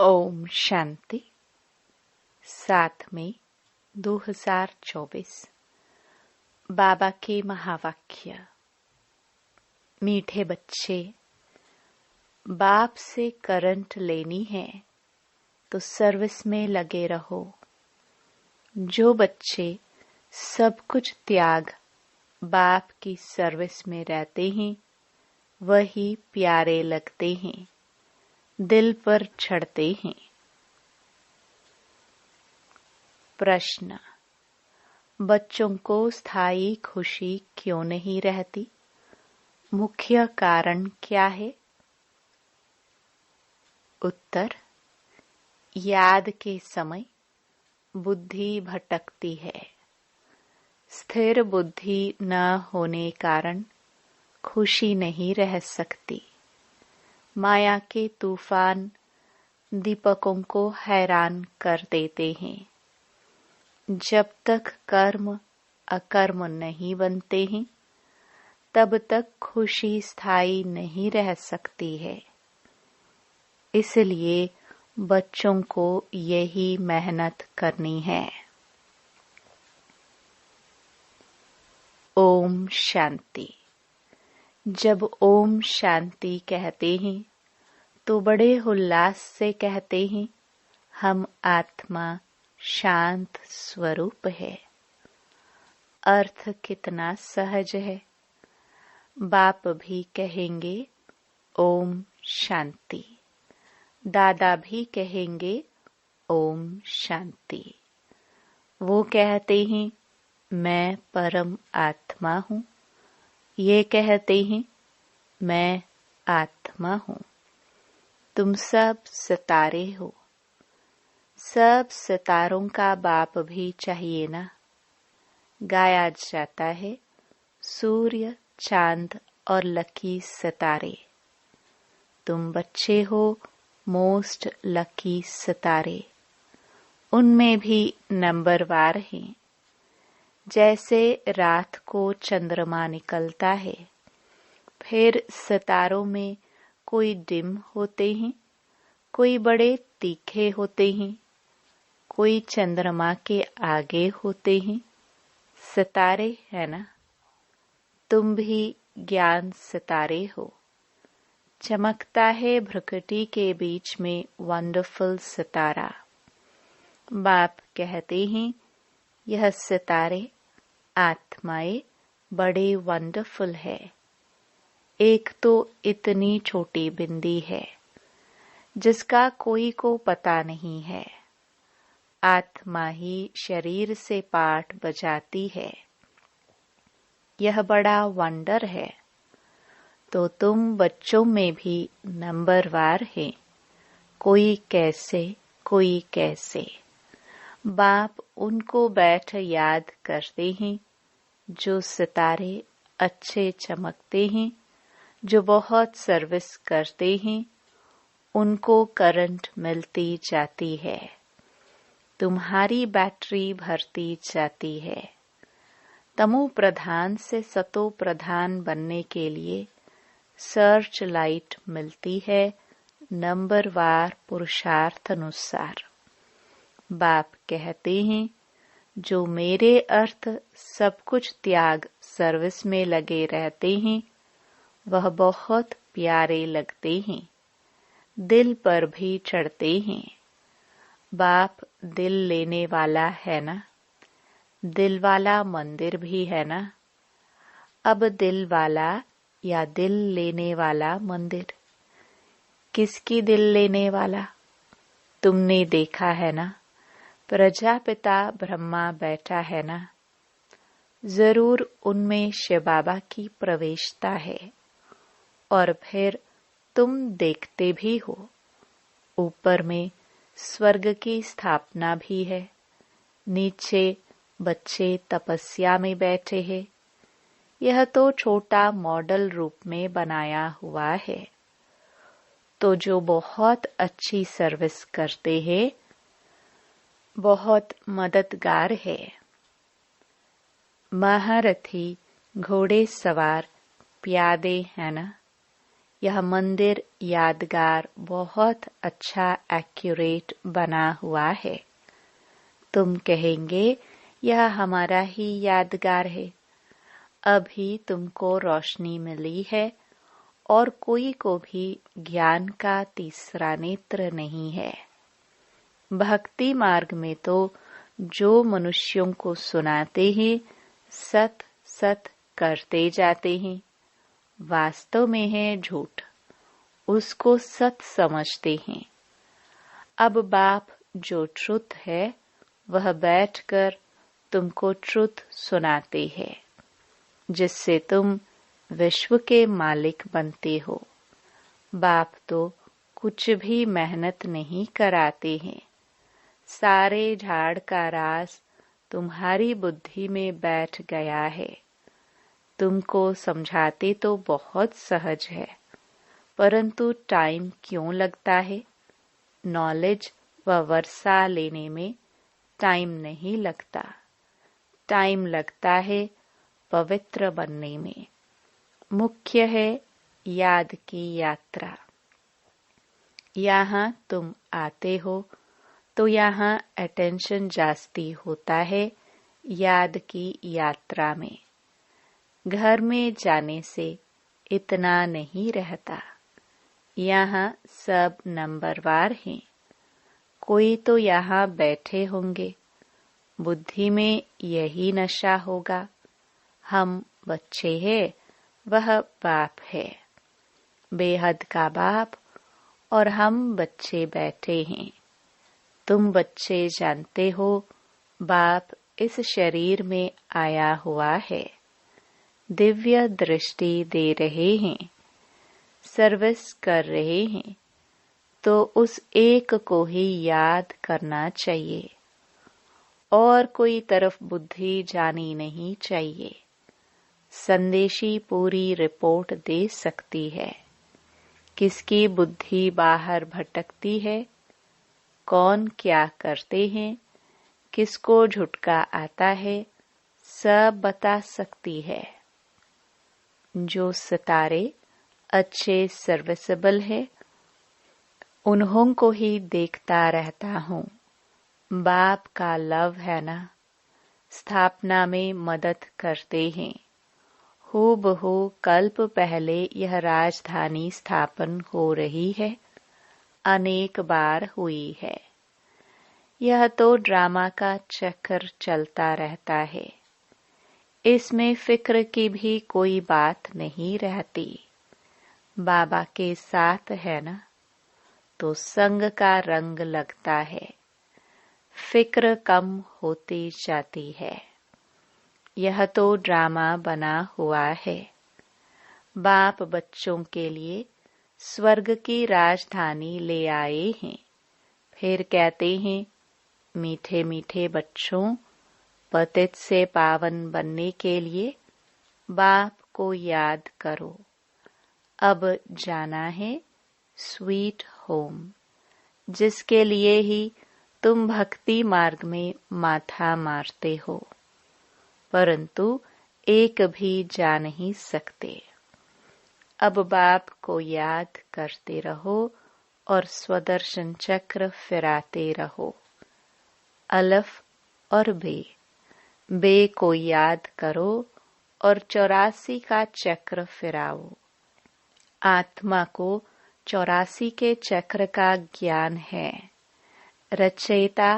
ओम शांति। 7 मई 2024। बाबा के महावाक्य। मीठे बच्चे, बाप से करंट लेनी है तो सर्विस में लगे रहो। जो बच्चे सब कुछ त्याग बाप की सर्विस में रहते हैं वही प्यारे लगते हैं, दिल पर चढ़ते हैं। प्रश्न: बच्चों को स्थायी खुशी क्यों नहीं रहती? मुख्य कारण क्या है? उत्तर: याद के समय बुद्धि भटकती है। स्थिर बुद्धि न होने कारण खुशी नहीं रह सकती। माया के तूफान दीपकों को हैरान कर देते हैं। जब तक कर्म अकर्म नहीं बनते हैं तब तक खुशी स्थायी नहीं रह सकती है। इसलिए बच्चों को यही मेहनत करनी है। ओम शांति। जब ओम शांति कहते हैं तो बड़े उल्लास से कहते हैं, हम आत्मा शांत स्वरूप है। अर्थ कितना सहज है। बाप भी कहेंगे ओम शांति, दादा भी कहेंगे ओम शांति। वो कहते हैं मैं परम आत्मा हूँ, ये कहते हैं मैं आत्मा हूँ। तुम सब सितारे हो। सब सितारों का बाप भी चाहिए ना। गाया जाता है सूर्य, चांद और लकी सितारे। तुम बच्चे हो मोस्ट लकी सितारे। उनमें भी नंबरवार हैं। जैसे रात को चंद्रमा निकलता है, फिर सितारों में कोई डिम होते हैं, कोई बड़े तीखे होते हैं, कोई चंद्रमा के आगे होते हैं। सितारे है ना। तुम भी ज्ञान सितारे हो। चमकता है भ्रकुटी के बीच में वंडरफुल सितारा। बाप कहते हैं यह सितारे आत्माएं बड़े वंडरफुल है। एक तो इतनी छोटी बिंदी है जिसका कोई को पता नहीं है। आत्मा ही शरीर से पाठ बजाती है। यह बड़ा वंडर है। तो तुम बच्चों में भी नंबरवार हैं। कोई कैसे कोई कैसे। बाप उनको बैठ याद करते हैं जो सितारे अच्छे चमकते हैं, जो बहुत सर्विस करते हैं, उनको करंट मिलती जाती है। तुम्हारी बैटरी भरती जाती है। तमो प्रधान से सतो प्रधान बनने के लिए सर्च लाइट मिलती है नंबरवार पुरुषार्थ अनुसार। बाप कहते हैं जो मेरे अर्थ सब कुछ त्याग सर्विस में लगे रहते हैं वह बहुत प्यारे लगते हैं, दिल पर भी चढ़ते हैं। बाप दिल लेने वाला है ना। दिल वाला मंदिर भी है ना। अब दिल वाला या दिल लेने वाला मंदिर? किसकी दिल लेने वाला? तुमने देखा है ना। प्रजापिता ब्रह्मा बैठा है ना। जरूर उनमें शिव बाबा की प्रवेशता है। और फिर तुम देखते भी हो ऊपर में स्वर्ग की स्थापना भी है। नीचे बच्चे तपस्या में बैठे हैं। यह तो छोटा मॉडल रूप में बनाया हुआ है। तो जो बहुत अच्छी सर्विस करते हैं बहुत मददगार है। महारथी घोड़े सवार प्यादे है ना। यह मंदिर यादगार बहुत अच्छा एक्यूरेट बना हुआ है। तुम कहेंगे यह हमारा ही यादगार है। अभी तुमको रोशनी मिली है और कोई को भी ज्ञान का तीसरा नेत्र नहीं है। भक्ति मार्ग में तो जो मनुष्यों को सुनाते हैं सत सत करते जाते हैं, वास्तव में है झूठ, उसको सत समझते हैं। अब बाप जो ट्रुथ है वह बैठकर तुमको ट्रुथ सुनाते हैं, जिससे तुम विश्व के मालिक बनते हो। बाप तो कुछ भी मेहनत नहीं कराते हैं। सारे झाड़ का राज तुम्हारी बुद्धि में बैठ गया है। तुमको समझाते तो बहुत सहज है, परंतु टाइम क्यों लगता है? नॉलेज व वर्षा लेने में टाइम नहीं लगता, टाइम लगता है पवित्र बनने में। मुख्य है याद की यात्रा। यहाँ तुम आते हो तो यहाँ अटेंशन जास्ती होता है याद की यात्रा में। घर में जाने से इतना नहीं रहता। यहाँ सब नंबरवार हैं। कोई तो यहाँ बैठे होंगे, बुद्धि में यही नशा होगा, हम बच्चे हैं, वह बाप है, बेहद का बाप, और हम बच्चे बैठे हैं। तुम बच्चे जानते हो बाप इस शरीर में आया हुआ है, दिव्य दृष्टि दे रहे हैं, सर्विस कर रहे हैं, तो उस एक को ही याद करना चाहिए और कोई तरफ बुद्धि जानी नहीं चाहिए। संदेशी पूरी रिपोर्ट दे सकती है। किसकी बुद्धि बाहर भटकती है, कौन क्या करते हैं, किसको झुटका आता है, सब बता सकती है। जो सितारे अच्छे सर्विसेबल है उन्हों को ही देखता रहता हूँ। बाप का लव है ना, स्थापना में मदद करते हैं। हूबहू कल्प पहले यह राजधानी स्थापन हो रही है, अनेक बार हुई है। यह तो ड्रामा का चक्कर चलता रहता है। इसमें फिक्र की भी कोई बात नहीं रहती। बाबा के साथ है ना, तो संग का रंग लगता है, फिक्र कम होती जाती है। यह तो ड्रामा बना हुआ है। बाप बच्चों के लिए स्वर्ग की राजधानी ले आए हैं। फिर कहते हैं, मीठे मीठे बच्चों, पतित से पावन बनने के लिए बाप को याद करो। अब जाना है स्वीट होम, जिसके लिए ही तुम भक्ति मार्ग में माथा मारते हो, परंतु एक भी जा नहीं सकते। अब बाप को याद करते रहो और स्वदर्शन चक्र फिराते रहो। अलफ और बे को याद करो और 84 का चक्र फिराओ। आत्मा को 84 के चक्र का ज्ञान है। रचयिता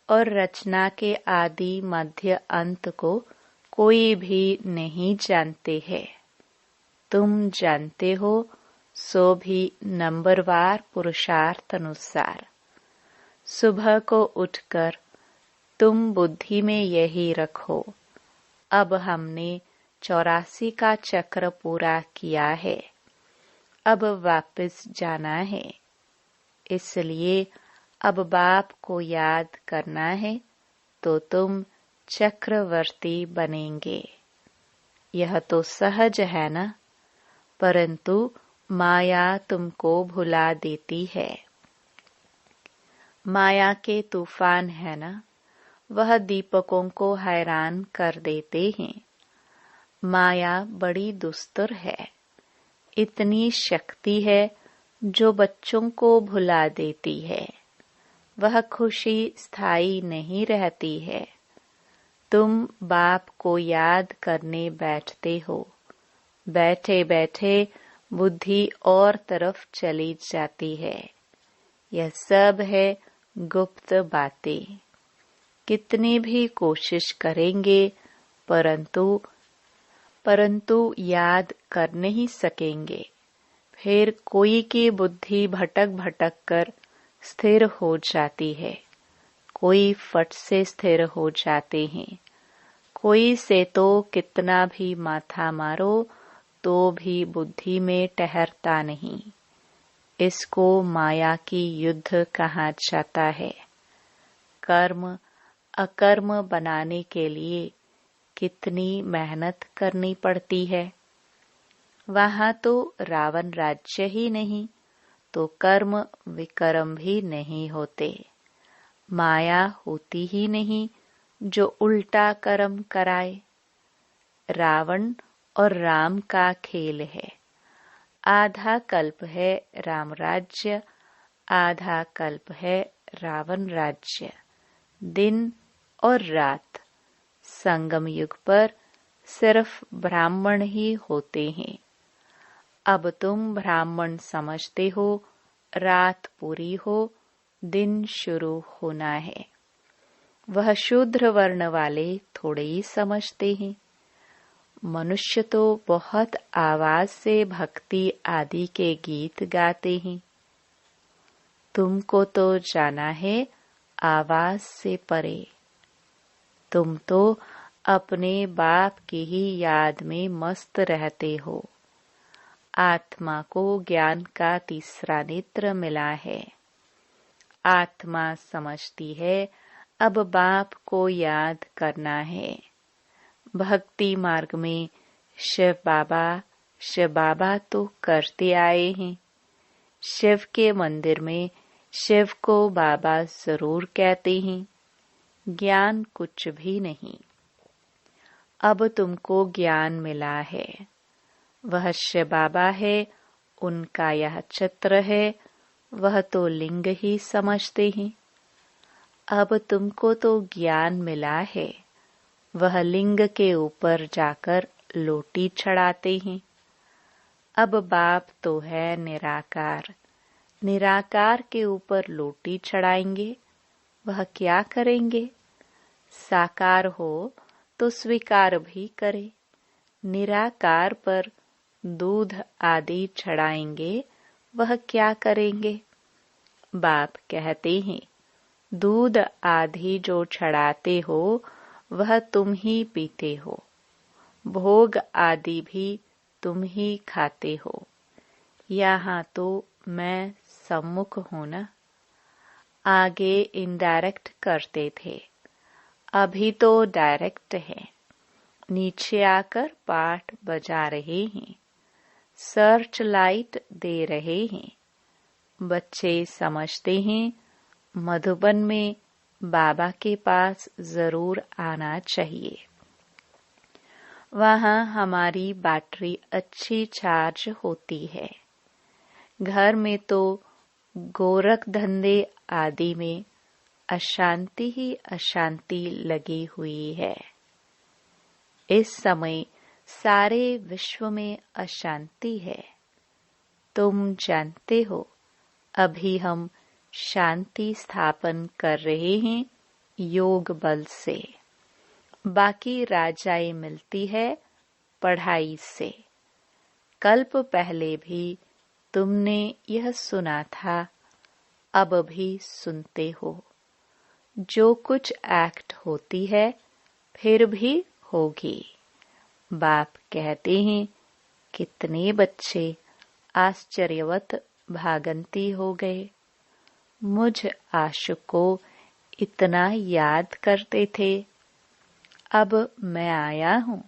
और रचना के आदि मध्य अंत को कोई भी नहीं जानते हैं। तुम जानते हो, सो भी नंबरवार पुरुषार्थ अनुसार। सुबह को उठकर तुम बुद्धि में यही रखो, अब हमने 84 का चक्र पूरा किया है, अब वापस जाना है। इसलिए अब बाप को याद करना है तो तुम चक्रवर्ती बनेंगे। यह तो सहज है ना, परंतु माया तुमको भुला देती है। माया के तूफान है ना, वह दीपकों को हैरान कर देते हैं। माया बड़ी दुस्तर है, इतनी शक्ति है जो बच्चों को भुला देती है। वह खुशी स्थायी नहीं रहती है। तुम बाप को याद करने बैठते हो, बैठे बैठे बुद्धि और तरफ चली जाती है। यह सब है गुप्त बातें। कितनी भी कोशिश करेंगे परंतु याद कर नहीं सकेंगे। फिर कोई की बुद्धि भटक भटक कर स्थिर हो जाती है, कोई फट से स्थिर हो जाते हैं, कोई से तो कितना भी माथा मारो तो भी बुद्धि में ठहरता नहीं। इसको माया की युद्ध कहा जाता है। कर्म अकर्म बनाने के लिए कितनी मेहनत करनी पड़ती है। वहां तो रावण राज्य ही नहीं तो कर्म विकर्म भी नहीं होते। माया होती ही नहीं जो उल्टा कर्म कराए। रावण और राम का खेल है। आधा कल्प है राम राज्य, आधा कल्प है रावण राज्य। दिन और रात। संगम युग पर सिर्फ ब्राह्मण ही होते हैं। अब तुम ब्राह्मण समझते हो, रात पूरी हो, दिन शुरू होना है। वह शूद्र वर्ण वाले थोड़े ही समझते हैं। मनुष्य तो बहुत आवाज से भक्ति आदि के गीत गाते हैं। तुमको तो जाना है आवाज से परे। तुम तो अपने बाप की ही याद में मस्त रहते हो। आत्मा को ज्ञान का तीसरा नेत्र मिला है। आत्मा समझती है अब बाप को याद करना है। भक्ति मार्ग में शिव बाबा तो करते आए हैं। शिव के मंदिर में शिव को बाबा जरूर कहते हैं। ज्ञान कुछ भी नहीं। अब तुमको ज्ञान मिला है। वह शिव बाबा है, उनका यह चित्र है, वह तो लिंग ही समझते हैं। अब तुमको तो ज्ञान मिला है। वह लिंग के ऊपर जाकर लोटी चढ़ाते हैं। अब बाप तो है निराकार। निराकार के ऊपर लोटी चढ़ाएंगे। वह क्या करेंगे? साकार हो तो स्वीकार भी करे। निराकार पर दूध आदि चढ़ाएंगे। वह क्या करेंगे? बाप कहते हैं, दूध आदि जो चढ़ाते हो वह तुम ही पीते हो। भोग आदि भी तुम ही खाते हो। यहाँ तो मैं सम्मुख हूँ ना। आगे इनडायरेक्ट करते थे, अभी तो डायरेक्ट है। नीचे आकर पाठ बजा रहे हैं, सर्च लाइट दे रहे हैं। बच्चे समझते हैं मधुबन में बाबा के पास जरूर आना चाहिए। वहाँ हमारी बैटरी अच्छी चार्ज होती है। घर में तो गोरख धंधे आदि में अशांति ही अशांति लगी हुई है। इस समय सारे विश्व में अशांति है। तुम जानते हो अभी हम शांति स्थापन कर रहे हैं योग बल से। बाकी राजाएं मिलती है पढ़ाई से। कल्प पहले भी तुमने यह सुना था, अब भी सुनते हो। जो कुछ एक्ट होती है फिर भी होगी। बाप कहते हैं कितने बच्चे आश्चर्यवत भागंती हो गए। मुझ आशुक को इतना याद करते थे। अब मैं आया हूँ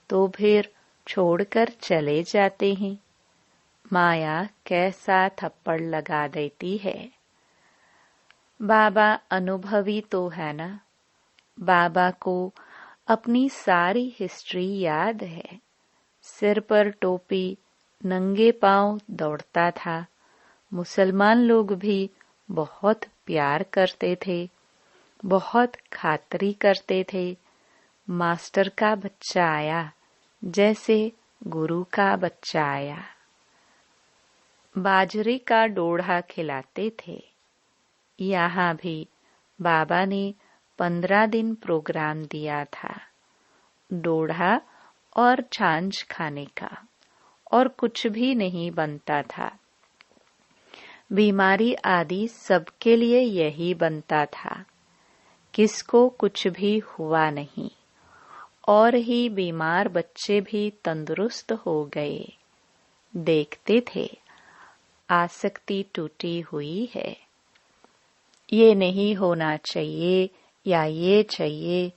तो फिर छोड़कर चले जाते हैं। माया कैसा थप्पड़ लगा देती है। बाबा अनुभवी तो है ना। बाबा को अपनी सारी हिस्ट्री याद है। सिर पर टोपी, नंगे पांव दौड़ता था। मुसलमान लोग भी बहुत प्यार करते थे, बहुत खातरी करते थे। मास्टर का बच्चा आया जैसे गुरु का बच्चा आया। बाजरे का डोढ़ा खिलाते थे। यहाँ भी बाबा ने 15 दिन प्रोग्राम दिया था, डोढ़ा और छाछ खाने का, और कुछ भी नहीं बनता था। बीमारी आदि सबके लिए यही बनता था। किसको कुछ भी हुआ नहीं, और ही बीमार बच्चे भी तंदुरुस्त हो गए। देखते थे आसक्ति टूटी हुई है। ये नहीं होना चाहिए या ये चाहिए।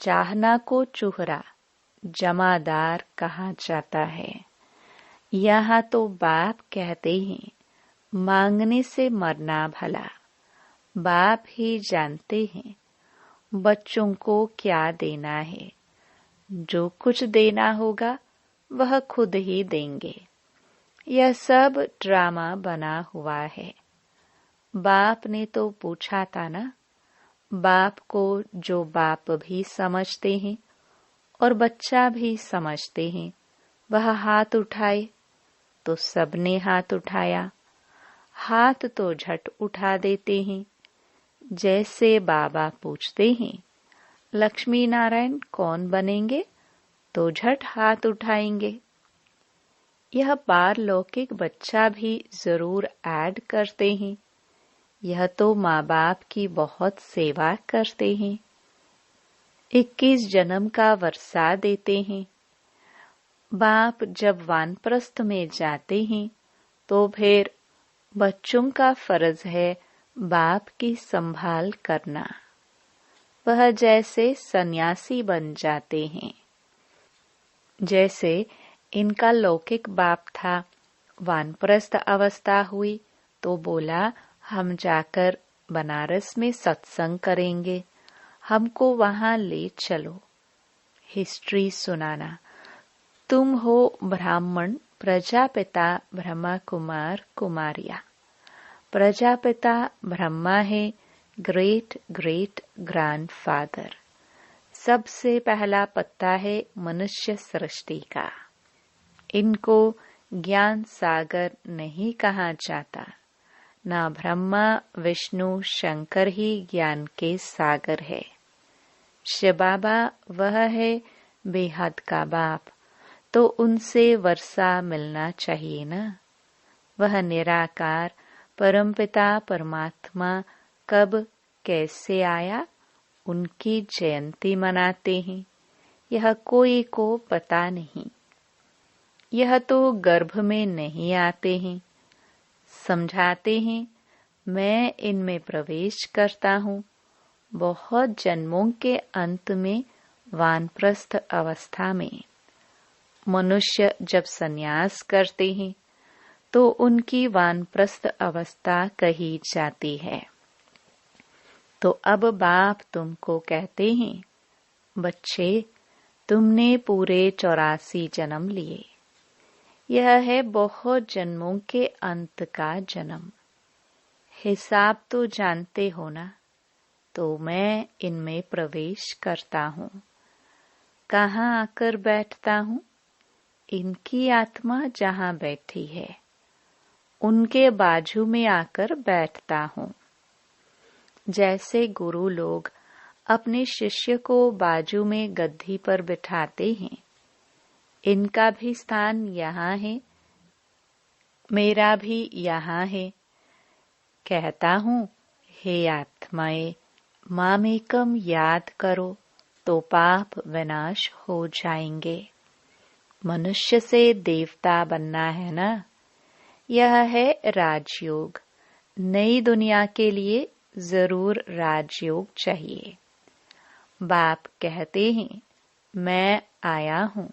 चाहना को चूहरा जमादार कहा जाता है। यहाँ तो बाप कहते हैं, मांगने से मरना भला। बाप ही जानते हैं बच्चों को क्या देना है। जो कुछ देना होगा वह खुद ही देंगे। यह सब ड्रामा बना हुआ है। बाप ने तो पूछा था ना। बाप को जो बाप भी समझते हैं और बच्चा भी समझते हैं, वह हाथ उठाए। तो सबने हाथ उठाया। हाथ तो झट उठा देते हैं। जैसे बाबा पूछते हैं, लक्ष्मी नारायण कौन बनेंगे, तो झट हाथ उठाएंगे। यह पारलौकिक बच्चा भी जरूर ऐड करते हैं। यह तो माँ बाप की बहुत सेवा करते हैं। 21 जन्म का वर्षा देते हैं। बाप जब वानप्रस्थ में जाते हैं तो फिर बच्चों का फर्ज है बाप की संभाल करना। वह जैसे सन्यासी बन जाते हैं। जैसे इनका लौकिक बाप था, वानप्रस्थ अवस्था हुई तो बोला, हम जाकर बनारस में सत्संग करेंगे, हमको वहां ले चलो। हिस्ट्री सुनाना, तुम हो ब्राह्मण प्रजापिता ब्रह्मा कुमार कुमारिया। प्रजापिता ब्रह्मा है, ग्रेट ग्रेट ग्रैंडफादर। सबसे पहला पत्ता है मनुष्य सृष्टि का। इनको ज्ञान सागर नहीं कहा जाता। ना ब्रह्मा विष्णु शंकर ही ज्ञान के सागर है। शिव बाबा वह है बेहद का बाप, तो उनसे वर्षा मिलना चाहिए ना। वह निराकार परमपिता परमात्मा कब कैसे आया, उनकी जयंती मनाते हैं। यह कोई को पता नहीं। यह तो गर्भ में नहीं आते हैं। समझाते हैं, मैं इनमें प्रवेश करता हूँ। बहुत जन्मों के अंत में वानप्रस्थ अवस्था में मनुष्य जब संन्यास करते हैं तो उनकी वानप्रस्थ अवस्था कही जाती है। तो अब बाप तुमको कहते हैं, बच्चे तुमने पूरे 84 जन्म लिए। यह है बहुत जन्मों के अंत का जन्म। हिसाब तो जानते हो ना। तो मैं इनमें प्रवेश करता हूँ। कहाँ आकर बैठता हूँ? इनकी आत्मा जहाँ बैठी है उनके बाजू में आकर बैठता हूँ। जैसे गुरु लोग अपने शिष्य को बाजू में गद्दी पर बिठाते हैं, इनका भी स्थान यहाँ है, मेरा भी यहाँ है। कहता हूँ, हे आत्माएं, मामेकम याद करो तो पाप विनाश हो जाएंगे। मनुष्य से देवता बनना है ना। यह है राजयोग। नई दुनिया के लिए जरूर राजयोग चाहिए। बाप कहते हैं, मैं आया हूँ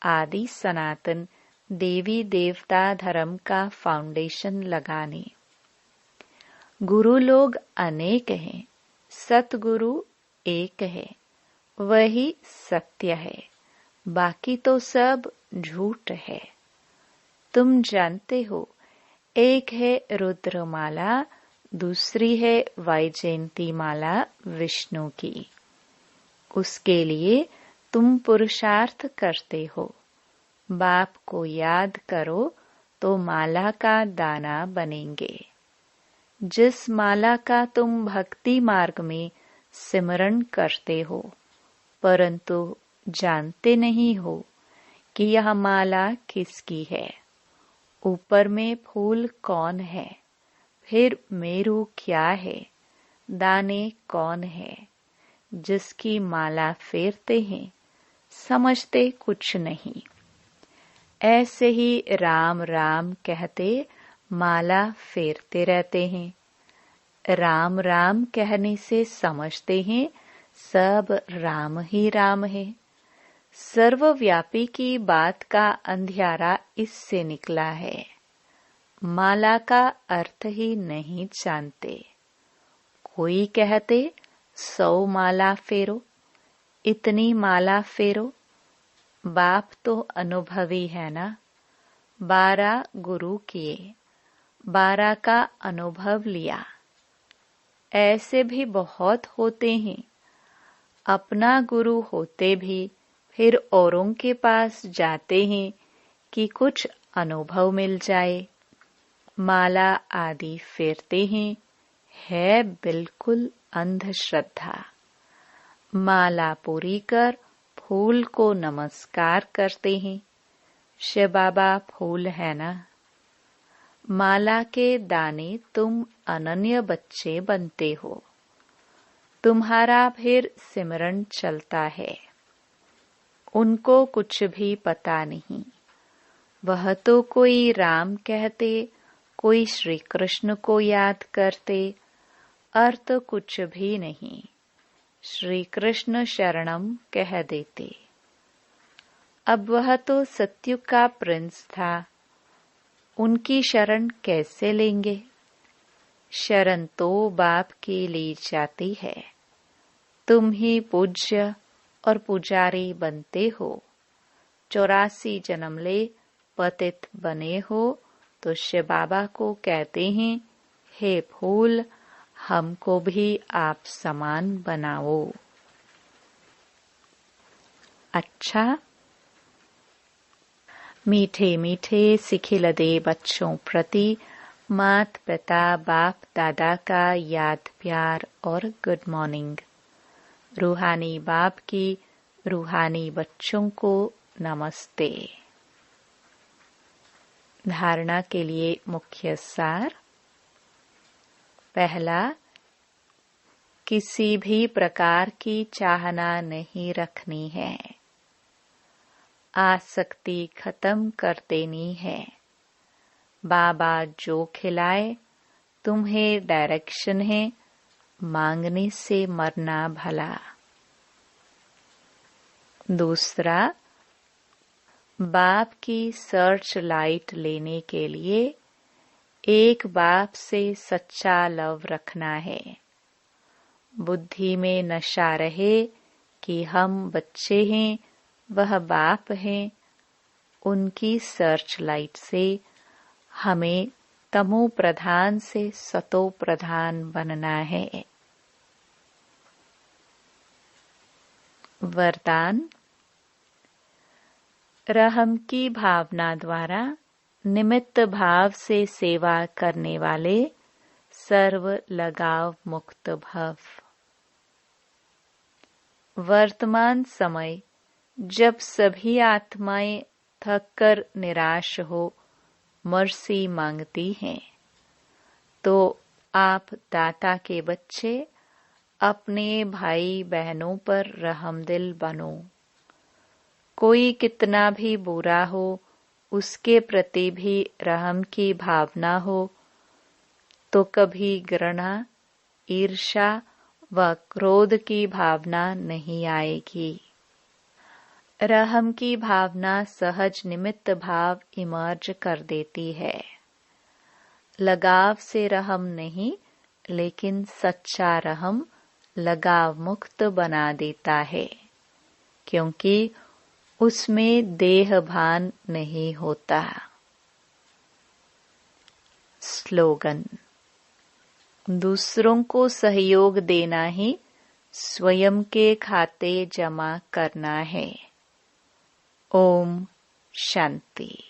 आदि सनातन देवी देवता धर्म का फाउंडेशन लगाने। गुरु लोग अनेक हैं, सतगुरु एक है, वही सत्य है। बाकी तो सब झूठ है। तुम जानते हो, एक है रुद्रमाला, दूसरी है वैजयंती माला विष्णु की। उसके लिए तुम पुरुषार्थ करते हो। बाप को याद करो तो माला का दाना बनेंगे। जिस माला का तुम भक्ति मार्ग में सिमरण करते हो, परंतु जानते नहीं हो कि यह माला किसकी है। ऊपर में फूल कौन है, फिर मेरू क्या है, दाने कौन है। जिसकी माला फेरते हैं, समझते कुछ नहीं। ऐसे ही राम राम कहते माला फेरते रहते हैं। राम राम कहने से समझते हैं सब राम ही राम है। सर्वव्यापी की बात का अंधियारा इससे निकला है। माला का अर्थ ही नहीं जानते। कोई कहते 100 माला फेरो, इतनी माला फेरो। बाप तो अनुभवी है ना। 12 गुरु किए, 12 का अनुभव लिया। ऐसे भी बहुत होते हैं। अपना गुरु होते भी फिर औरों के पास जाते हैं कि कुछ अनुभव मिल जाए। माला आदि फेरते हैं, है बिल्कुल अंधश्रद्धा। माला पूरी कर फूल को नमस्कार करते हैं। शिव बाबा फूल है ना। माला के दाने तुम अनन्य बच्चे बनते हो। तुम्हारा फिर सिमरन चलता है। उनको कुछ भी पता नहीं। वह तो कोई राम कहते, कोई श्री कृष्ण को याद करते, अर्थ कुछ भी नहीं। श्री कृष्ण शरणम कह देते। अब वह तो सत्युग का प्रिंस था, उनकी शरण कैसे लेंगे। शरण तो बाप की ली जाती है। तुम ही पूज्य और पुजारी बनते हो। 84 जन्म ले पतित बने हो तो शिव बाबा को कहते हैं, हे फूल, हमको भी आप समान बनाओ। अच्छा, मीठे मीठे सिखिलदे बच्चों प्रति मात पिता बाप दादा का याद प्यार और गुड मॉर्निंग। रूहानी बाप की रूहानी बच्चों को नमस्ते। धारणा के लिए मुख्य सार। पहला, किसी भी प्रकार की चाहना नहीं रखनी है। आसक्ति खत्म कर देनी है। बाबा जो खिलाए, तुम्हें डायरेक्शन है, मांगने से मरना भला। दूसरा, बाप की सर्च लाइट लेने के लिए एक बाप से सच्चा लव रखना है। बुद्धि में नशा रहे कि हम बच्चे हैं, वह बाप हैं। उनकी सर्च लाइट से हमें तमो प्रधान से सतो प्रधान बनना है। वरदान। रहम की भावना द्वारा निमित्त भाव से सेवा करने वाले सर्व लगाव मुक्त भव। वर्तमान समय जब सभी आत्माएं थककर निराश हो मर्सी मांगती हैं, तो आप दाता के बच्चे अपने भाई बहनों पर रहमदिल बनो। कोई कितना भी बुरा हो, उसके प्रति भी रहम की भावना हो तो कभी घृणा, ईर्ष्या व क्रोध की भावना नहीं आएगी। रहम की भावना सहज निमित्त भाव इमर्ज कर देती है। लगाव से रहम नहीं, लेकिन सच्चा रहम लगाव मुक्त बना देता है, क्योंकि उसमें देह भान नहीं होता। स्लोगन। दूसरों को सहयोग देना ही स्वयं के खाते जमा करना है। ओम शांति।